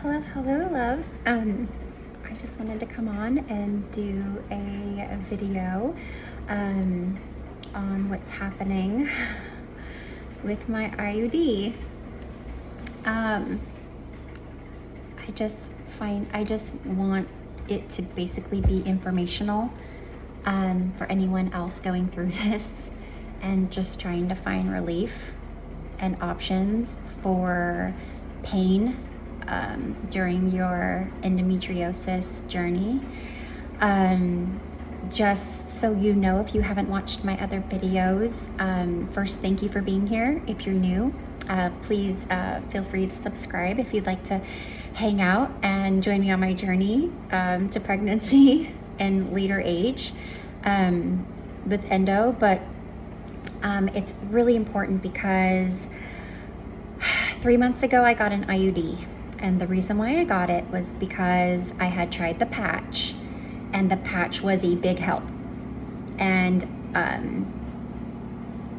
Hello, loves. I just wanted to come on and do a video on what's happening with my IUD. I just want it to basically be informational for anyone else going through this and just trying to find relief and options for pain during your endometriosis journey. Just so you know, if you haven't watched my other videos, first, thank you for being here. If you're new, please feel free to subscribe if you'd like to hang out and join me on my journey to pregnancy and later age with endo. But it's really important because 3 months ago I got an IUD. And the reason why I got it was because I had tried the patch, and the patch was a big help. And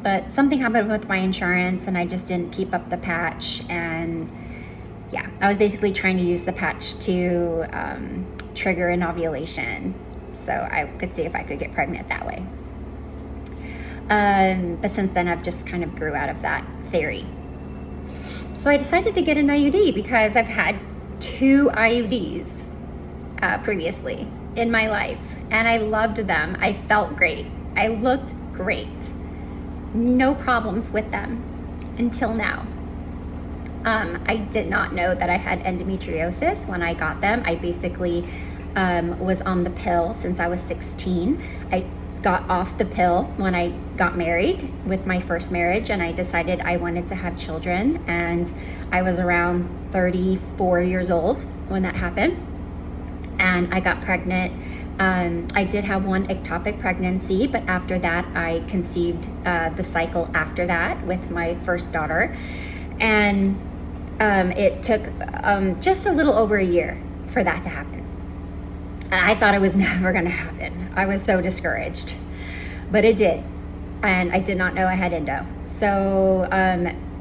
but something happened with my insurance, and I just didn't keep up the patch. And yeah, I was basically trying to use the patch to trigger an ovulation, so I could see if I could get pregnant that way. But since then, I've just kind of grew out of that theory. So I decided to get an IUD because I've had 2 IUDs previously in my life, and I loved them. I felt great. I looked great. No problems with them until now. I did not know that I had endometriosis when I got them. I basically was on the pill since I was 16. I got off the pill when I got married with my first marriage, and I decided I wanted to have children, and I was around 34 years old when that happened, and I got pregnant. I did have one ectopic pregnancy, but after that I conceived the cycle after that with my first daughter, and it took just a little over a year for that to happen. And I thought it was never going to happen. I was so discouraged, but it did. And I did not know I had endo. So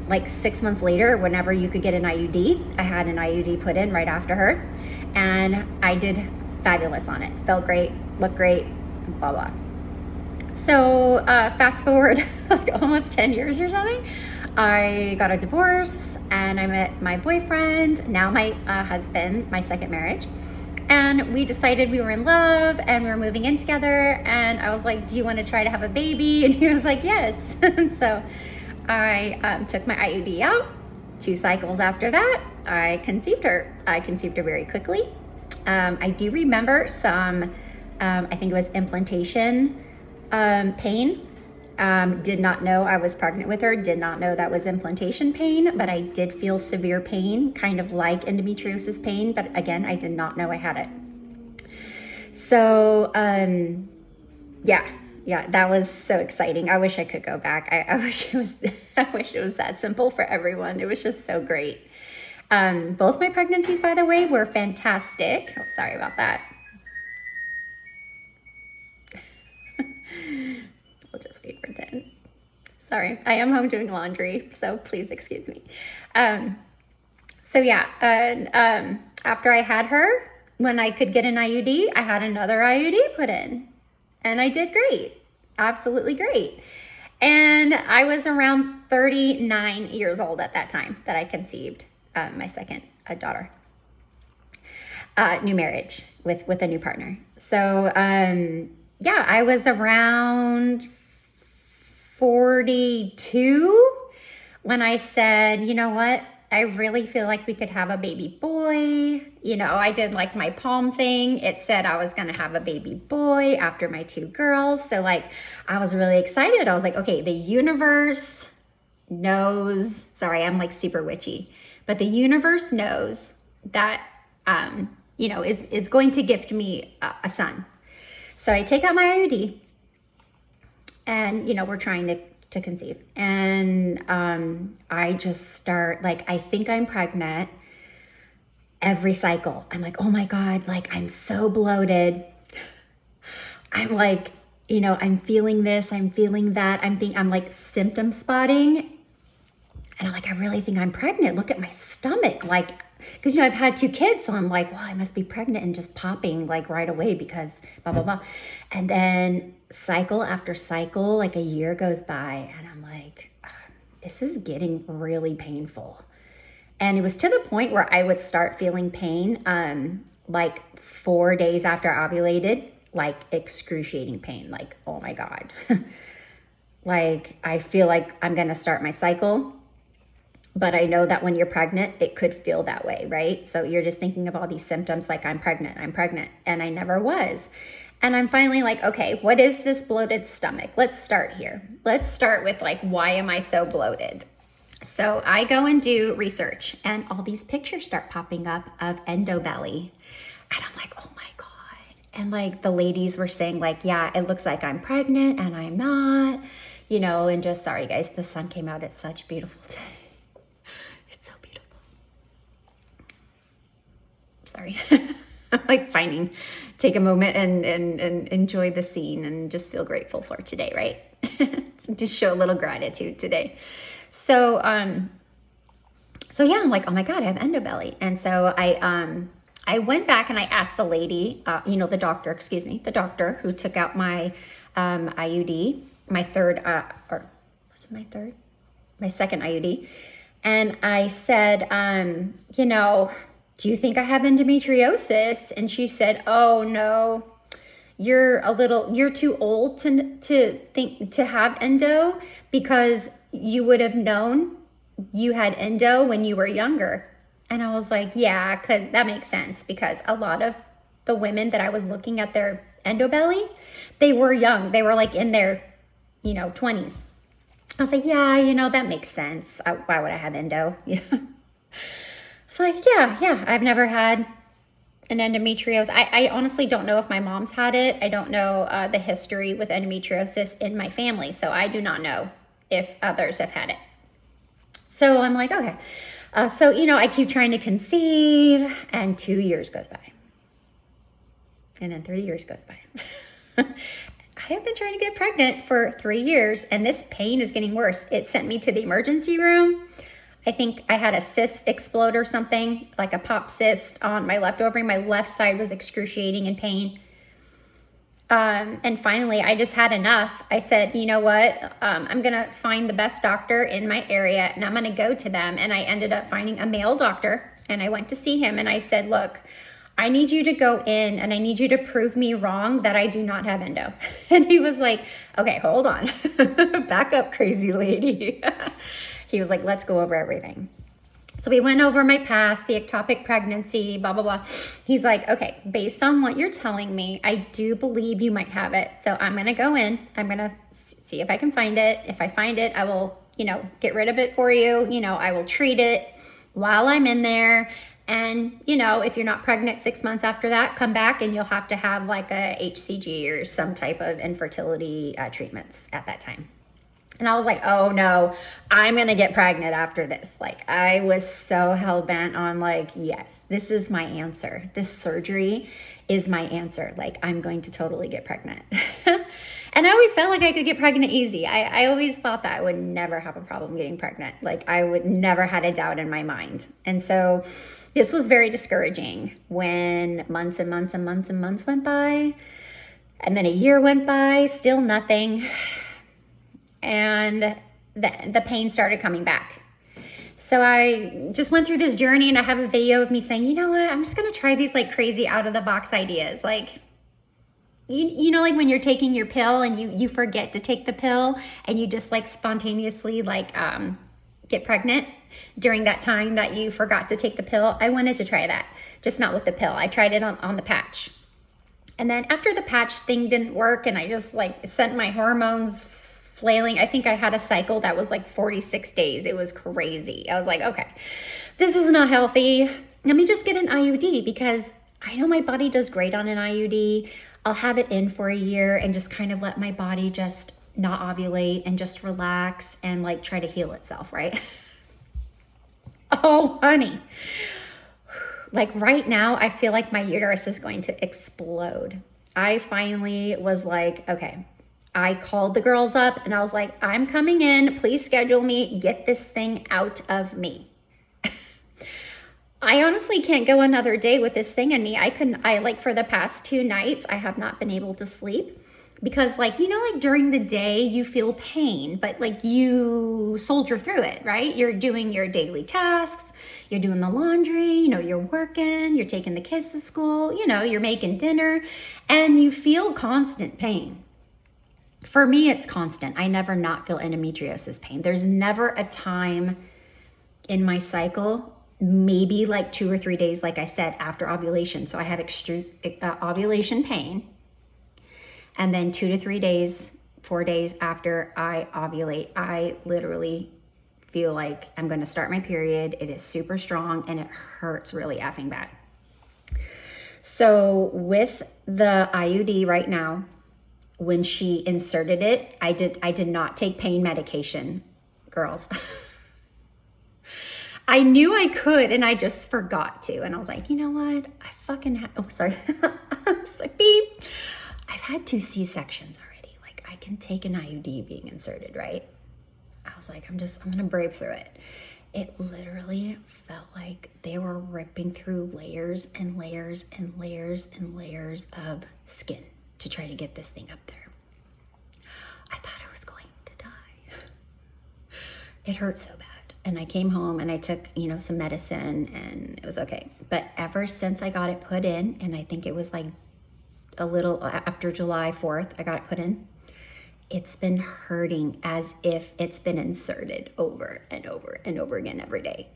like 6 months later, whenever you could get an IUD, I had an IUD put in right after her. And I did fabulous on it. Felt great, looked great, blah, blah. So fast forward like almost 10 years or something, I got a divorce and I met my boyfriend, now my husband, my second marriage. And we decided we were in love and we were moving in together. And I was like, do you want to try to have a baby? And he was like, yes. So I took my IUD out. 2 cycles after that, I conceived her. I conceived her very quickly. I do remember some, I think it was implantation pain. Did not know I was pregnant with her, did not know that was implantation pain, but I did feel severe pain, kind of like endometriosis pain, but again, I did not know I had it. So, yeah, that was so exciting. I wish I could go back. I wish it was that simple for everyone. It was just so great. Both my pregnancies, by the way, were fantastic. Oh, sorry about that. We'll just wait for it to end. Sorry, I am home doing laundry, so please excuse me. So yeah, after I had her, when I could get an IUD, I had another IUD put in, and I did great, absolutely great. And I was around 39 years old at that time that I conceived my second daughter. New marriage with a new partner. So yeah, I was around 42 when I said, you know what, I really feel like we could have a baby boy. You know, I did like my palm thing. It said I was going to have a baby boy after my 2 girls. So like, I was really excited. I was like, okay, the universe knows, sorry, I'm like super witchy, but the universe knows that, you know, is going to gift me a son. So I take out my IUD, and, you know, we're trying to conceive. And I just start, like, I think I'm pregnant every cycle. I'm like, oh my God, like, I'm so bloated. I'm like, you know, I'm feeling this, I'm feeling that. I'm like symptom spotting. And I'm like, I really think I'm pregnant. Look at my stomach. Like, because, I've had 2 kids, so I'm like, well, I must be pregnant and just popping like right away because blah, blah, blah. And then cycle after cycle, like a year goes by and I'm like, this is getting really painful. And it was to the point where I would start feeling pain, like 4 days after I ovulated, like excruciating pain, like, oh my God. Like, I feel like I'm going to start my cycle, but I know that when you're pregnant, it could feel that way, right? So you're just thinking of all these symptoms like I'm pregnant, and I never was. And I'm finally like, okay, what is this bloated stomach? Let's start here. Let's start with like, why am I so bloated? So I go and do research and all these pictures start popping up of endobelly. And I'm like, oh my God. And like the ladies were saying like, yeah, it looks like I'm pregnant and I'm not, and just, sorry guys, the sun came out. It's such a beautiful day. It's so beautiful. Sorry. Like take a moment and enjoy the scene and just feel grateful for today, right? Just show a little gratitude today. So yeah, I'm like, oh my God, I have endobelly. And so I went back and I asked the lady, the doctor who took out my IUD, my third, or was it my third? My second IUD. And I said, do you think I have endometriosis? And she said, oh no, you're too old to have endo, because you would have known you had endo when you were younger. And I was like, yeah, because that makes sense, because a lot of the women that I was looking at their endobelly, they were young. They were like in their, 20s. I was like, yeah, that makes sense. Why would I have endo? Yeah. So like, yeah, I've never had an endometriosis. I honestly don't know if my mom's had it. I don't know the history with endometriosis in my family. So I do not know if others have had it. So I'm like, okay. So, I keep trying to conceive and 2 years goes by. And then 3 years goes by. I have been trying to get pregnant for 3 years and this pain is getting worse. It sent me to the emergency room. I think I had a cyst explode or something, like a pop cyst on my left ovary. My left side was excruciating in pain. And finally, I just had enough. I said, you know what? I'm going to find the best doctor in my area and I'm going to go to them. And I ended up finding a male doctor and I went to see him and I said, look, I need you to go in and I need you to prove me wrong that I do not have endo. And he was like, okay, hold on. Back up, crazy lady. He was like, let's go over everything. So we went over my past, the ectopic pregnancy, blah, blah, blah. He's like, okay, based on what you're telling me, I do believe you might have it. So I'm going to go in. I'm going to see if I can find it. If I find it, I will, get rid of it for you. I will treat it while I'm in there. And, if you're not pregnant 6 months after that, come back and you'll have to have like a HCG or some type of infertility treatments at that time. And I was like, oh no, I'm going to get pregnant after this. Like, I was so hell-bent on like, yes, this is my answer. This surgery is my answer. Like, I'm going to totally get pregnant. And I always felt like I could get pregnant easy. I always thought that I would never have a problem getting pregnant. Like, I would never had a doubt in my mind. And so this was very discouraging when months and months and months and months went by. And then a year went by, still nothing. And the pain started coming back. So I just went through this journey and I have a video of me saying, you know what, I'm just going to try these like crazy out of the box ideas. Like, you know, like when you're taking your pill and you forget to take the pill and you just like spontaneously like get pregnant during that time that you forgot to take the pill. I wanted to try that, just not with the pill. I tried it on the patch. And then after the patch thing didn't work and I just like sent my hormones flailing. I think I had a cycle that was like 46 days. It was crazy. I was like, okay, this is not healthy. Let me just get an IUD because I know my body does great on an IUD. I'll have it in for a year and just kind of let my body just not ovulate and just relax and like try to heal itself, right? Oh, honey. Like right now, I feel like my uterus is going to explode. I finally was like, okay, I called the girls up and I was like, I'm coming in, please schedule me, get this thing out of me. I honestly can't go another day with this thing in me. I like for the past 2 nights, I have not been able to sleep because like, you know, like during the day you feel pain, but like you soldier through it, right? You're doing your daily tasks, you're doing the laundry, you know, you're working, you're taking the kids to school, you know, you're making dinner, and you feel constant pain. For me, it's constant. I never not feel endometriosis pain. There's never a time in my cycle, maybe like 2 or 3 days, like I said, after ovulation. So I have extreme ovulation pain. And then 2 to 3 days, 4 days after I ovulate, I literally feel like I'm going to start my period. It is super strong and it hurts really effing bad. So with the IUD right now, when she inserted it, I did not take pain medication, girls. I knew I could, and I just forgot to. And I was like, you know what? I fucking oh, sorry. I was like, beep. I've had 2 C-sections already. Like, I can take an IUD being inserted, right? I was like, I'm gonna brave through it. It literally felt like they were ripping through layers and layers and layers and layers of skin to try to get this thing up there. I thought I was going to die. It hurt so bad. And I came home and I took, you know, some medicine and it was okay. But ever since I got it put in, and I think it was like a little after July 4th, I got it put in, it's been hurting as if it's been inserted over and over and over again every day.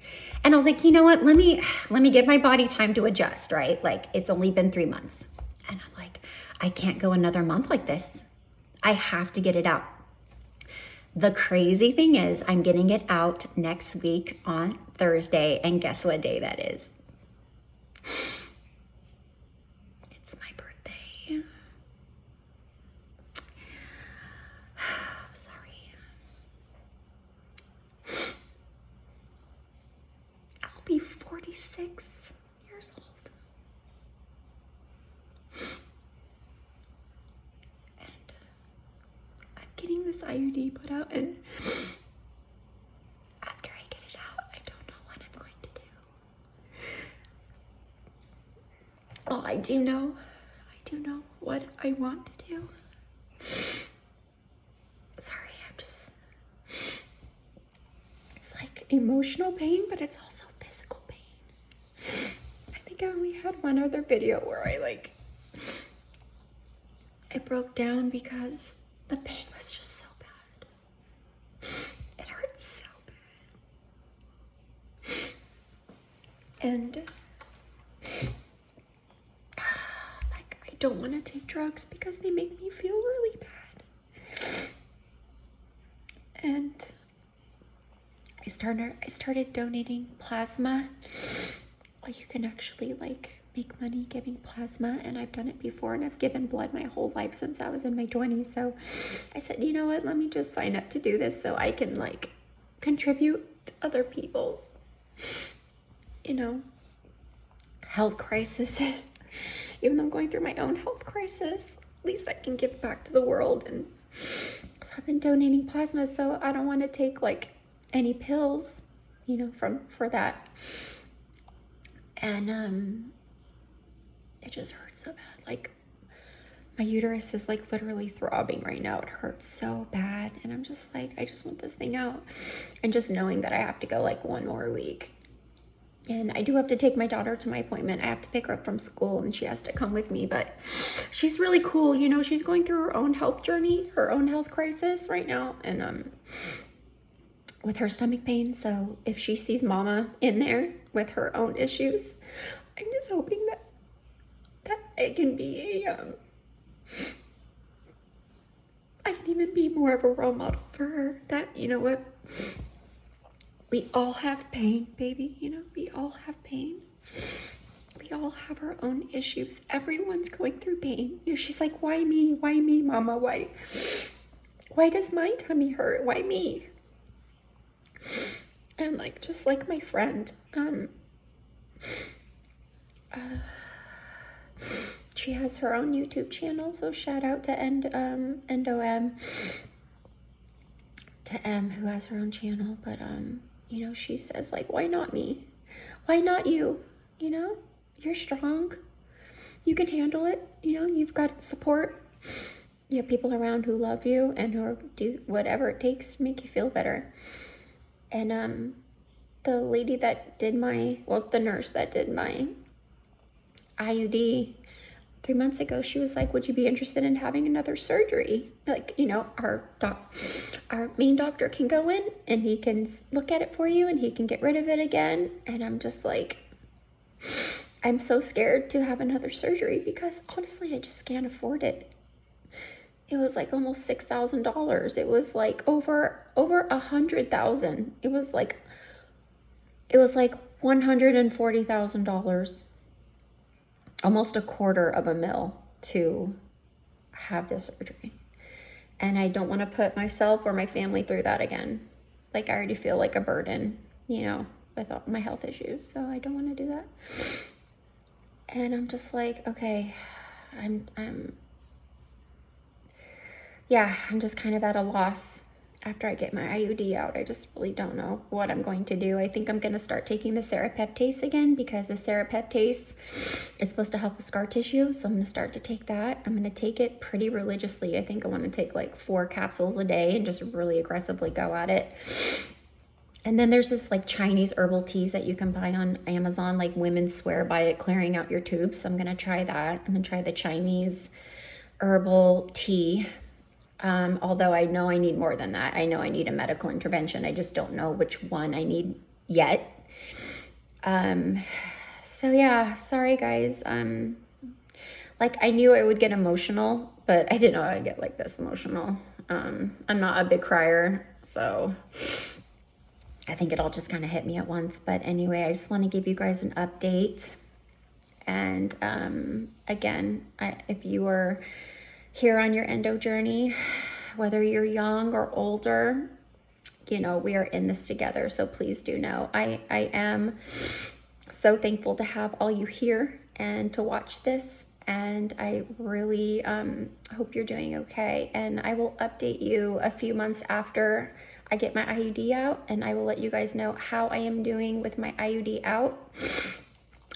And I was like, you know what? Let me give my body time to adjust, right? Like, it's only been 3 months. And I'm like, I can't go another month like this. I have to get it out. The crazy thing is I'm getting it out next week on Thursday, and guess what day that is? It's my birthday. Sorry. I'll be 46 years old. Getting this IUD put out, and after I get it out, I don't know what I'm going to do. Oh, I do know what I want to do. Sorry, it's like emotional pain, but it's also physical pain. I think I only had one other video where I broke down because the pain was just so bad. It hurt so bad. And I don't want to take drugs because they make me feel really bad. And I started donating plasma. You can actually make money giving plasma, and I've done it before, and I've given blood my whole life since I was in my 20s. So I said, you know what, let me just sign up to do this so I can contribute to other people's, health crises. Even though I'm going through my own health crisis, at least I can give back to the world. And so I've been donating plasma, so I don't want to take any pills, for that. And it just hurts so bad. My uterus is literally throbbing right now. It hurts so bad. And I'm just I just want this thing out. And just knowing that I have to go 1 more week. And I do have to take my daughter to my appointment. I have to pick her up from school and she has to come with me. But she's really cool. She's going through her own health journey, her own health crisis right now. And with her stomach pain. So if she sees mama in there with her own issues, I'm just hoping that I can be I can even be more of a role model for her. That, what? We all have pain, baby. We all have pain. We all have our own issues. Everyone's going through pain. She's like, why me? Why me, mama? Why does my tummy hurt? Why me? And just like my friend, she has her own YouTube channel, so shout out to Endo to M, who has her own channel. But she says why not me? Why not you? you know, you're strong. You can handle it. You know, you've got support. You have people around who love you and who do whatever it takes to make you feel better. And the lady that did the nurse that did my IUD 3 months ago, she was like, would you be interested in having another surgery? Like, you know, our main doctor can go in and he can look at it for you and he can get rid of it again. And I'm just like, I'm so scared to have another surgery because honestly, I just can't afford it. It was like almost $6,000. It was like over $100,000. It was like $140,000. Almost $250,000 to have this surgery. And I don't want to put myself or my family through that again. Like, I already feel like a burden, you know, with all my health issues. So I don't want to do that. And I'm just like, okay, I'm just kind of at a loss after I get my IUD out. I just really don't know what I'm going to do. I think I'm going to start taking the serapeptase again because the serapeptase is supposed to help with scar tissue. So I'm going to start to take that. I'm going to take it pretty religiously. I think I want to take like 4 capsules a day and just really aggressively go at it. And then there's this like Chinese herbal teas that you can buy on Amazon, like women swear by it, clearing out your tubes. So I'm going to try that. I'm going to try the Chinese herbal tea. Although I know I need more than that. I know I need a medical intervention. I just don't know which one I need yet. So yeah, sorry guys. Like I knew I would get emotional, but I didn't know I'd get like this emotional. I'm not a big crier, so I think it all just kind of hit me at once. But anyway, I just want to give you guys an update. And again, if you are here on your endo journey, whether you're young or older, you know, we are in this together. So please do know, I am so thankful to have all you here and to watch this. And I really hope you're doing okay. And I will update you a few months after I get my IUD out, and I will let you guys know how I am doing with my IUD out.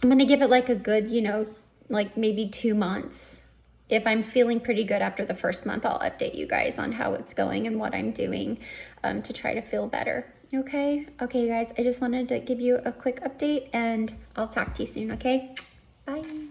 I'm gonna give it like a good, you know, like maybe 2 months. If I'm feeling pretty good after the first month, I'll update you guys on how it's going and what I'm doing to try to feel better. Okay, guys, I just wanted to give you a quick update, and I'll talk to you soon, okay? Bye.